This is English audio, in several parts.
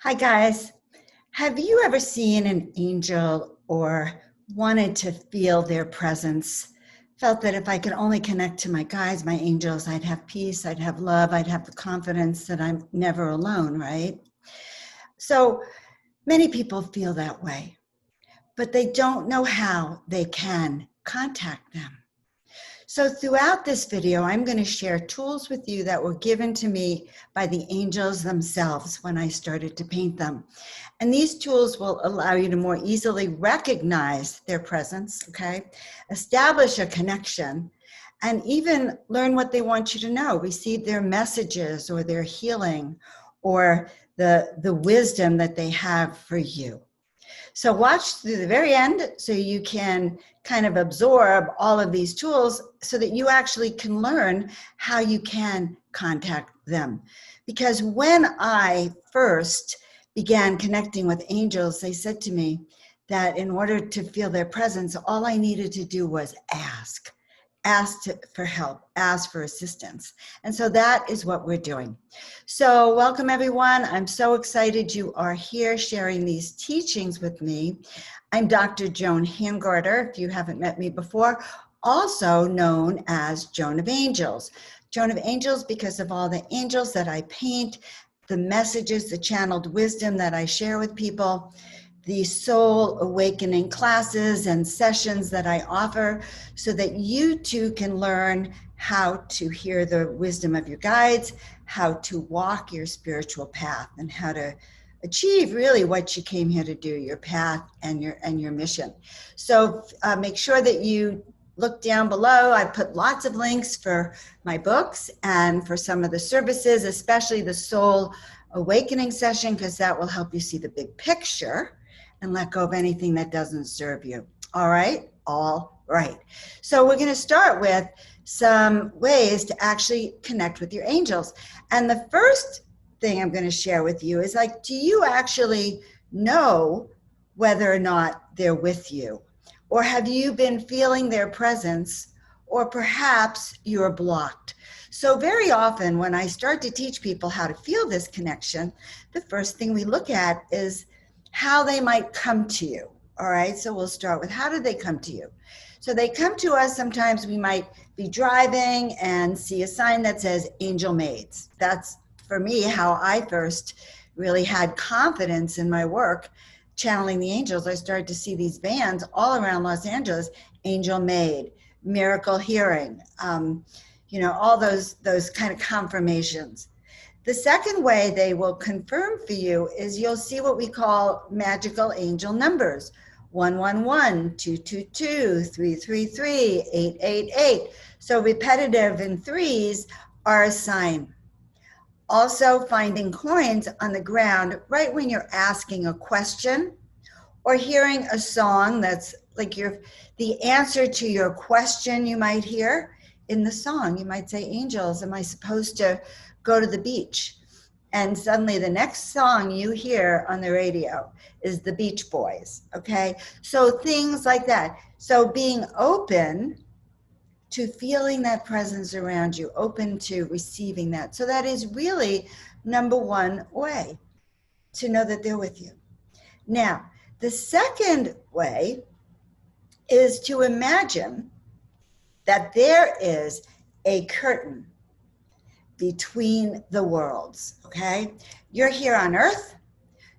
Hi, guys. Have you ever seen an angel or wanted to feel their presence? Felt that if I could only connect to my guides, my angels, I'd have peace, I'd have love, I'd have the confidence that I'm never alone, right? So many people feel that way, but they don't know how they can contact them. So throughout this video, I'm going to share tools with you that were given to me by the angels themselves when I started to paint them. And these tools will allow you to more easily recognize their presence, okay? Establish a connection, and even learn what they want you to know, receive their messages or their healing or the wisdom that they have for you. So watch through the very end so you can kind of absorb all of these tools so that you actually can learn how you can contact them. Because when I first began connecting with angels, they said to me that in order to feel their presence, all I needed to do was ask for help, ask for assistance. And so that is what we're doing. So welcome everyone. I'm so excited you are here sharing these teachings with me. I'm Dr. Joan Hangarter, if you haven't met me before, also known as Joan of Angels. Joan of Angels because of all the angels that I paint, the messages, the channeled wisdom that I share with people, the soul awakening classes and sessions that I offer so that you too can learn how to hear the wisdom of your guides, how to walk your spiritual path, and how to achieve really what you came here to do, your path and your mission. So make sure that you look down below. I put lots of links for my books and for some of the services, especially the soul awakening session, because that will help you see the big picture and let go of anything that doesn't serve you. All right? All right. So we're going to start with some ways to actually connect with your angels. And the first thing I'm going to share with you is like, do you actually know whether or not they're with you? Or have you been feeling their presence? Or perhaps you're blocked. So very often when I start to teach people how to feel this connection, the first thing we look at is how they might come to you. All right, so we'll start with how do they come to you? So they come to us, sometimes we might be driving and see a sign that says angel maids. That's for me how I first really had confidence in my work channeling the angels. I started to see these vans all around Los Angeles, angel maid, miracle hearing, all those kind of confirmations. The second way they will confirm for you is you'll see what we call magical angel numbers. 111, 222, 333, 888. So repetitive in threes are a sign. Also finding coins on the ground right when you're asking a question or hearing a song that's like the answer to your question you might hear in the song. You might say, angels, am I supposed to go to the beach? And suddenly the next song you hear on the radio is the Beach Boys, okay? So things like that. So being open to feeling that presence around you, open to receiving that. So that is really number one way to know that they're with you. Now, the second way is to imagine that there is a curtain between the worlds, okay? You're here on earth,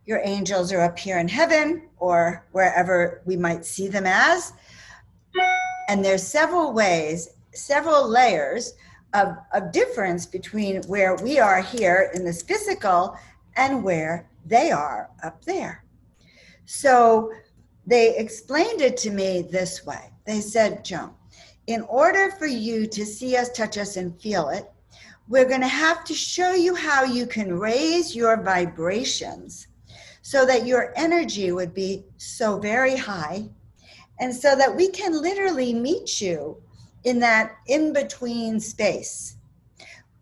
your angels are up here in heaven or wherever we might see them as, and there's several ways, several layers of difference between where we are here in this physical and where they are up there. So they explained it to me this way. They said, Joan, in order for you to see us, touch us, and feel it, we're going to have to show you how you can raise your vibrations so that your energy would be so very high and so that we can literally meet you in that in-between space.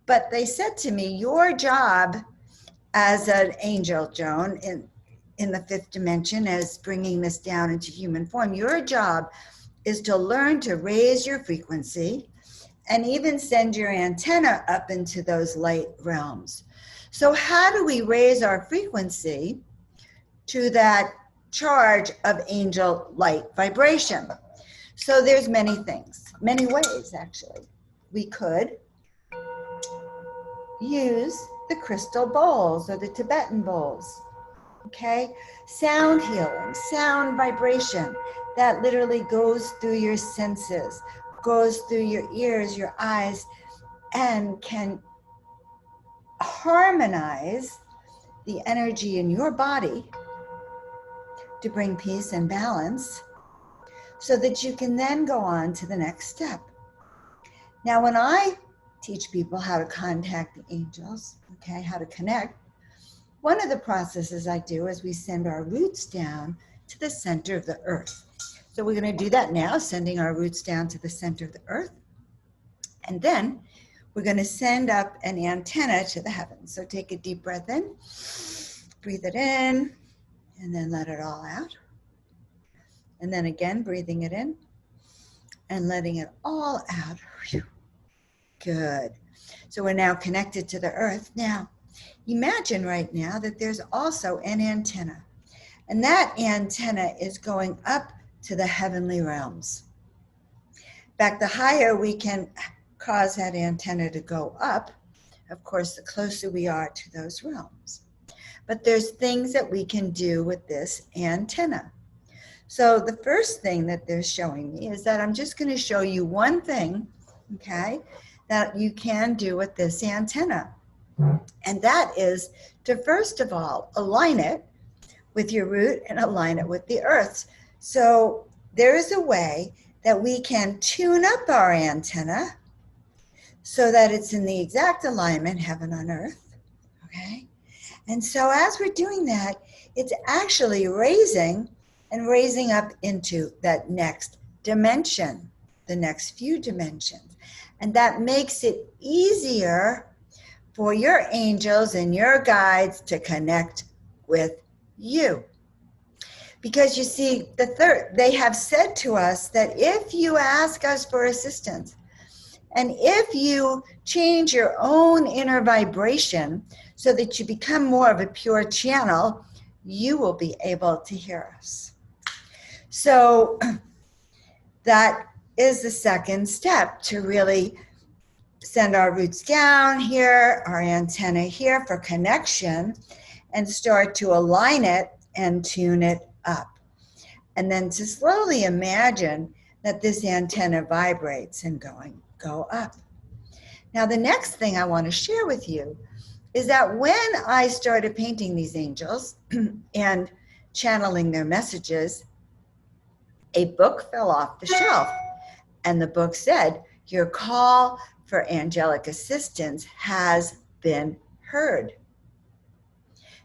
But they said to me, your job as an angel, Joan, in the fifth dimension, as bringing this down into human form, your job is to learn to raise your frequency and even send your antenna up into those light realms So how do we raise our frequency to that charge of angel light vibration? So there's many things, many ways actually. We could use the crystal bowls or the Tibetan bowls, okay? Sound healing, sound vibration, that literally goes through your senses, goes through your ears, your eyes, and can harmonize the energy in your body to bring peace and balance so that you can then go on to the next step. Now, when I teach people how to contact the angels, okay, how to connect, one of the processes I do is we send our roots down to the center of the earth. So we're going to do that now, sending our roots down to the center of the earth. And then we're going to send up an antenna to the heavens. So take a deep breath in, breathe it in, and then let it all out. And then again, breathing it in and letting it all out. Good. So we're now connected to the earth. Now, imagine right now that there's also an antenna. And that antenna is going up to the heavenly realms. In fact, the higher we can cause that antenna to go up, of course, the closer we are to those realms. But there's things that we can do with this antenna. So the first thing that they're showing me is that I'm just going to show you one thing, okay, that you can do with this antenna. And that is to, first of all, align it with your root and align it with the earth. So there is a way that we can tune up our antenna so that it's in the exact alignment, heaven on earth, okay? And so as we're doing that, it's actually raising up into that next dimension, the next few dimensions. And that makes it easier for your angels and your guides to connect with you. Because you see, they have said to us that if you ask us for assistance, and if you change your own inner vibration so that you become more of a pure channel, you will be able to hear us. So that is the second step, to really send our roots down here, our antenna here for connection, and start to align it and tune it up. And then to slowly imagine that this antenna vibrates and go up. Now, the next thing I want to share with you is that when I started painting these angels and channeling their messages, a book fell off the shelf. And the book said, "Your call for angelic assistance has been heard."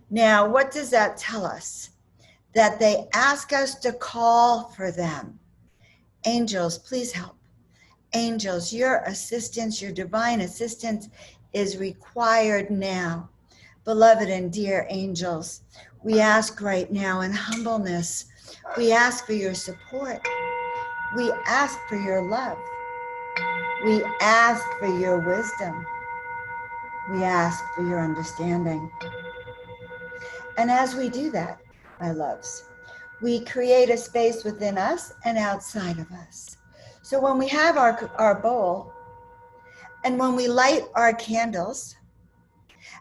Now, what does that tell us? That they ask us to call for them. Angels, please help. Angels, your assistance, your divine assistance is required now. Beloved and dear angels, we ask right now in humbleness, we ask for your support. We ask for your love. We ask for your wisdom. We ask for your understanding. And as we do that, my loves, we create a space within us and outside of us. So when we have our bowl, and when we light our candles,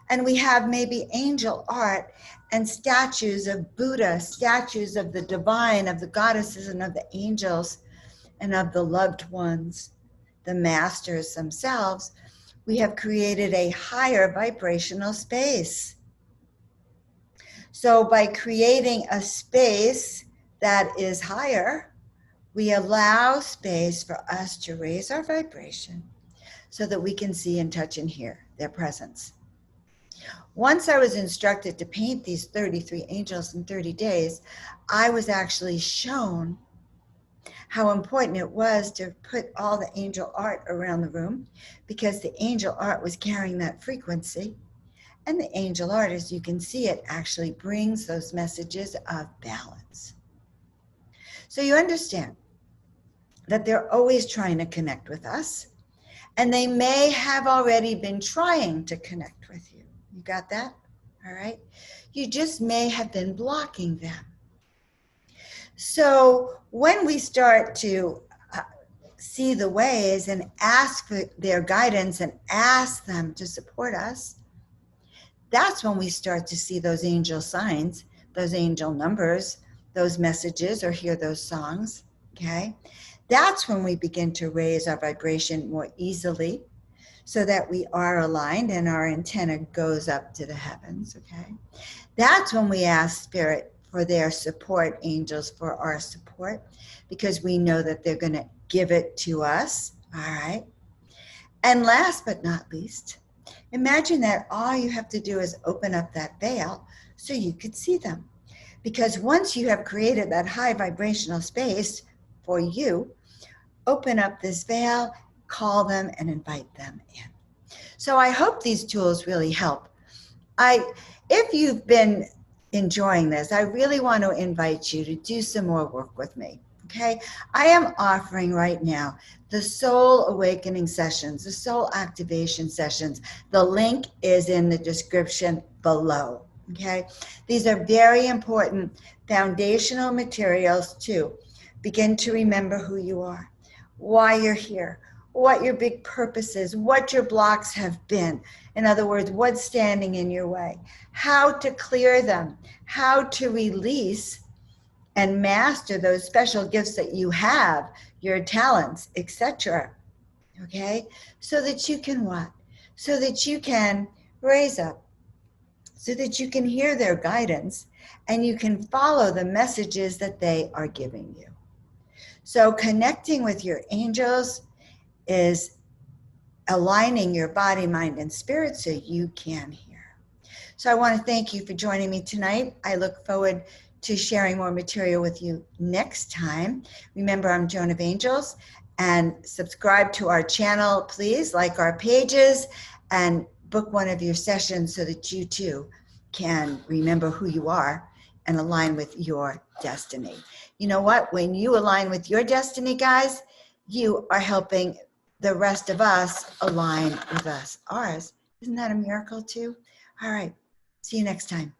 and we have maybe angel art and statues of Buddha, statues of the divine, of the goddesses and of the angels and of the loved ones, the masters themselves, we have created a higher vibrational space. So by creating a space that is higher, we allow space for us to raise our vibration so that we can see and touch and hear their presence. Once I was instructed to paint these 33 angels in 30 days, I was actually shown how important it was to put all the angel art around the room, because the angel art was carrying that frequency. And the angel art, as you can see, it actually brings those messages of balance. So you understand that they're always trying to connect with us, and they may have already been trying to connect with you, got that? All right. You just may have been blocking them. So when we start to see the ways and ask for their guidance and ask them to support us, that's when we start to see those angel signs, those angel numbers, those messages, or hear those songs, okay? That's when we begin to raise our vibration more easily so that we are aligned and our antenna goes up to the heavens, okay? That's when we ask Spirit for their support, angels for our support, because we know that they're going to give it to us, all right? And last but not least, imagine that all you have to do is open up that veil so you could see them. Because once you have created that high vibrational space for you, open up this veil, call them, and invite them in. So I hope these tools really help. If you've been enjoying this, I really want to invite you to do some more work with me. Okay, I am offering right now the soul awakening sessions, the soul activation sessions. The link is in the description below. Okay, these are very important foundational materials to begin to remember who you are, why you're here, what your big purpose is, what your blocks have been. In other words, what's standing in your way, how to clear them, how to release and master those special gifts that you have, your talents, etc. Okay? So that you can what? So that you can raise up, so that you can hear their guidance and you can follow the messages that they are giving you. So connecting with your angels is aligning your body, mind, and spirit so you can hear. So I want to thank you for joining me tonight. I look forward to sharing more material with you next time. Remember, I'm Joan of Angels, and subscribe to our channel, please, like our pages, and book one of your sessions so that you too can remember who you are and align with your destiny. You know what? When you align with your destiny, guys, you are helping the rest of us align with ours. Isn't that a miracle too? All right. See you next time.